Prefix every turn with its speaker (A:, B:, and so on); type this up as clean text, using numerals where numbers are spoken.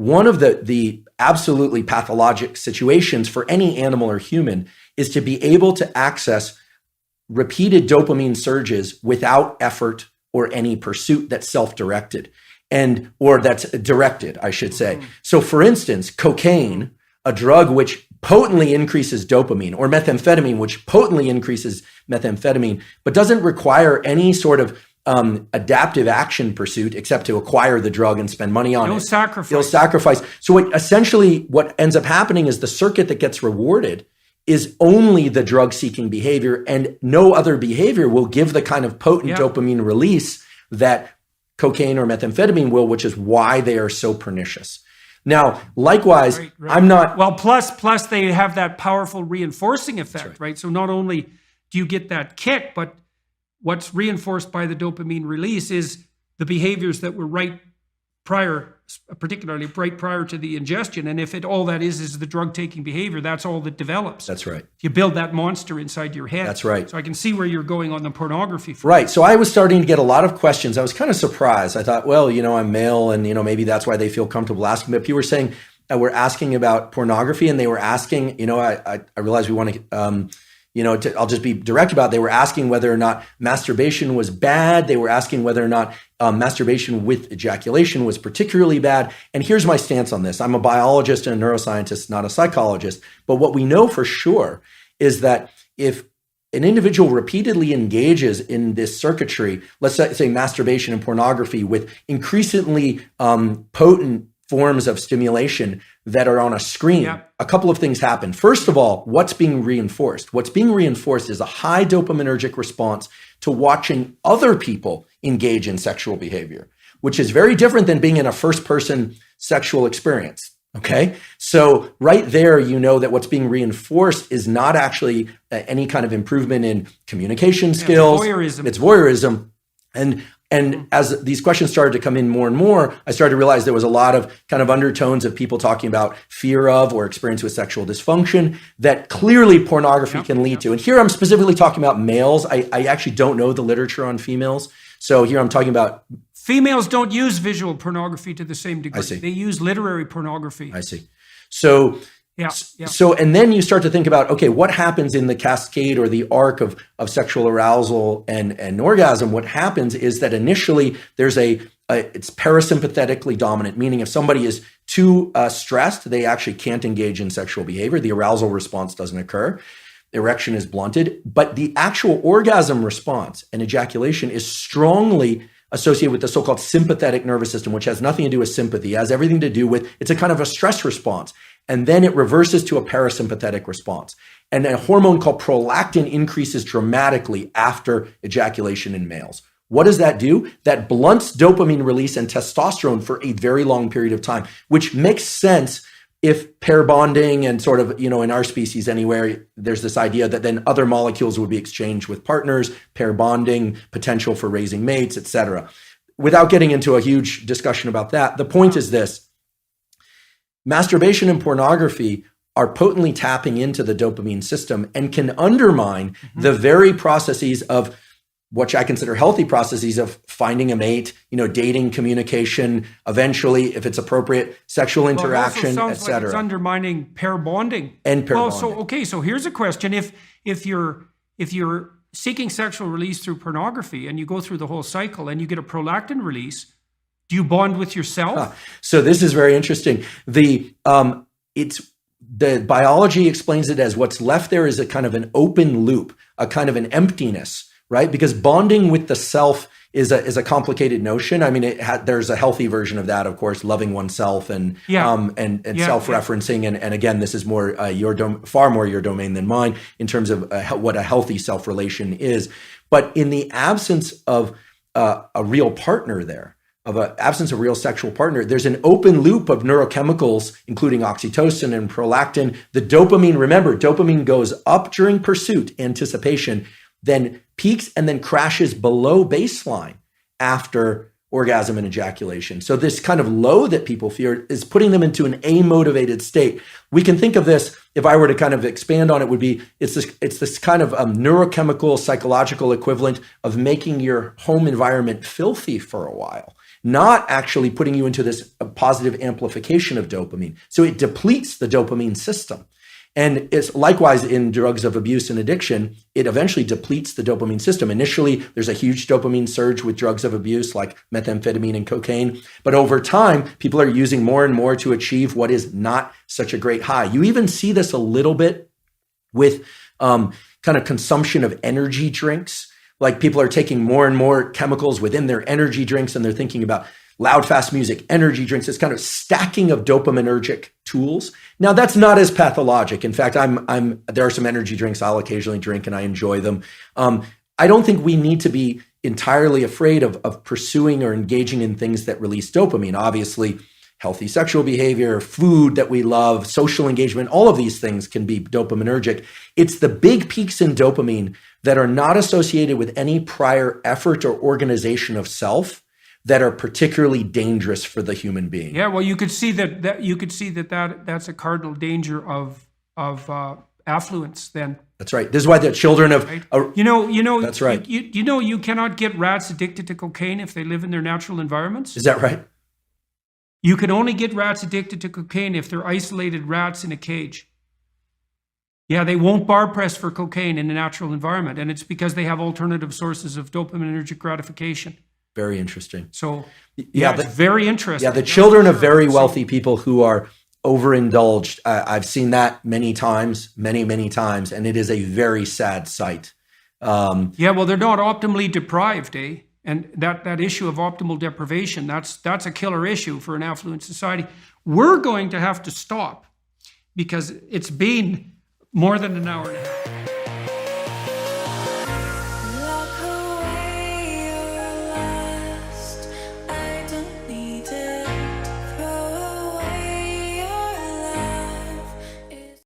A: one of the absolutely pathologic situations for any animal or human is to be able to access repeated dopamine surges without effort or any pursuit that's self-directed or that's directed, I should say. So for instance, cocaine, a drug which potently increases dopamine, or methamphetamine, which potently increases methamphetamine, but doesn't require any sort of adaptive action pursuit except to acquire the drug and spend money on it. No sacrifice. So what ends up happening is the circuit that gets rewarded is only the drug-seeking behavior, and no other behavior will give the kind of potent dopamine release that cocaine or methamphetamine will, which is why they are so pernicious. Now, likewise, right. I'm not...
B: Well, plus they have that powerful reinforcing effect, right? So not only do you get that kick, but what's reinforced by the dopamine release is the behaviors that were right prior, particularly right prior to the ingestion. And if all that is the drug-taking behavior, that's all that develops.
A: That's right.
B: You build that monster inside your head.
A: That's right.
B: So I can see where you're going on the pornography front.
A: Right. So I was starting to get a lot of questions. I was kind of surprised. I thought, well, I'm male and, maybe that's why they feel comfortable asking. But people were saying, we're asking about pornography, and they were asking, I realized we want to, I'll just be direct about it. They were asking whether or not masturbation was bad. They were asking whether or not masturbation with ejaculation was particularly bad. And here's my stance on this. I'm a biologist and a neuroscientist, not a psychologist. But what we know for sure is that if an individual repeatedly engages in this circuitry, let's say masturbation and pornography with increasingly potent forms of stimulation that are on a screen, a couple of things happen. First of all, what's being reinforced? What's being reinforced is a high dopaminergic response to watching other people engage in sexual behavior, which is very different than being in a first-person sexual experience. Okay? So right there, that what's being reinforced is not actually any kind of improvement in communication skills. It's voyeurism. And as these questions started to come in more and more, I started to realize there was a lot of kind of undertones of people talking about fear of or experience with sexual dysfunction that clearly pornography can lead to. And here I'm specifically talking about males. I actually don't know the literature on females. So here I'm talking about...
B: Females don't use visual pornography to the same degree.
A: I see.
B: They use literary pornography.
A: I see. So and then you start to think about, okay, what happens in the cascade or the arc of sexual arousal and orgasm? What happens is that initially there's it's parasympathetically dominant, meaning if somebody is too stressed, they actually can't engage in sexual behavior. The arousal response doesn't occur. Erection is blunted, but the actual orgasm response and ejaculation is strongly associated with the so-called sympathetic nervous system, which has nothing to do with sympathy. It has everything to do with, it's a kind of a stress response. And then it reverses to a parasympathetic response. And a hormone called prolactin increases dramatically after ejaculation in males. What does that do? That blunts dopamine release and testosterone for a very long period of time, which makes sense if pair bonding and sort of, in our species anywhere, there's this idea that then other molecules would be exchanged with partners, pair bonding, potential for raising mates, etc. Without getting into a huge discussion about that, the point is this. Masturbation and pornography are potently tapping into the dopamine system and can undermine the very processes of what I consider healthy processes of finding a mate, dating, communication, eventually, if it's appropriate, sexual interaction, etc.
B: Like it's undermining pair bonding.
A: And pair bonding.
B: So here's a question. If you're seeking sexual release through pornography and you go through the whole cycle and you get a prolactin release, do you bond with yourself?
A: So this is very interesting. The biology explains it as what's left there is a kind of an open loop, a kind of an emptiness, right? Because bonding with the self is a complicated notion. I mean, there's a healthy version of that, of course, loving oneself and self-referencing. And again, this is more far more your domain than mine in terms of what a healthy self-relation is. But in the absence of a real partner there, absence of real sexual partner, there's an open loop of neurochemicals, including oxytocin and prolactin. The dopamine, remember, dopamine goes up during pursuit, anticipation, then peaks and then crashes below baseline after orgasm and ejaculation. So this kind of low that people fear is putting them into an amotivated state. We can think of this, if I were to kind of expand on it, would be it's this kind of neurochemical, psychological equivalent of making your home environment filthy for a while. not actually putting you into this positive amplification of dopamine. So it depletes the dopamine system. And it's likewise in drugs of abuse and addiction, it eventually depletes the dopamine system. Initially, there's a huge dopamine surge with drugs of abuse like methamphetamine and cocaine. But over time, people are using more and more to achieve what is not such a great high. You even see this a little bit with kind of consumption of energy drinks. Like people are taking more and more chemicals within their energy drinks, and they're thinking about loud, fast music, energy drinks. It's kind of stacking of dopaminergic tools. Now, that's not as pathologic. In fact, there are some energy drinks I'll occasionally drink, and I enjoy them. I don't think we need to be entirely afraid of pursuing or engaging in things that release dopamine. Obviously, healthy sexual behavior, food that we love, social engagement, all of these things can be dopaminergic. It's the big peaks in dopamine that are not associated with any prior effort or organization of self that are particularly dangerous for the human being.
B: Yeah, well, you could see that's a cardinal danger of affluence. Then
A: that's right. This is why the children of
B: right? You know
A: that's right.
B: You cannot get rats addicted to cocaine if they live in their natural environments.
A: Is that right?
B: You can only get rats addicted to cocaine if they're isolated rats in a cage. Yeah, they won't bar press for cocaine in a natural environment, and it's because they have alternative sources of dopaminergic gratification.
A: Very interesting.
B: So, it's very interesting.
A: Yeah, the children of very wealthy people who are overindulged, I've seen that many times, many times, and it is a very sad sight.
B: Well, they're not optimally deprived, eh? And that issue of optimal deprivation, that's a killer issue for an affluent society. We're going to have to stop because it's been more than an hour and a half.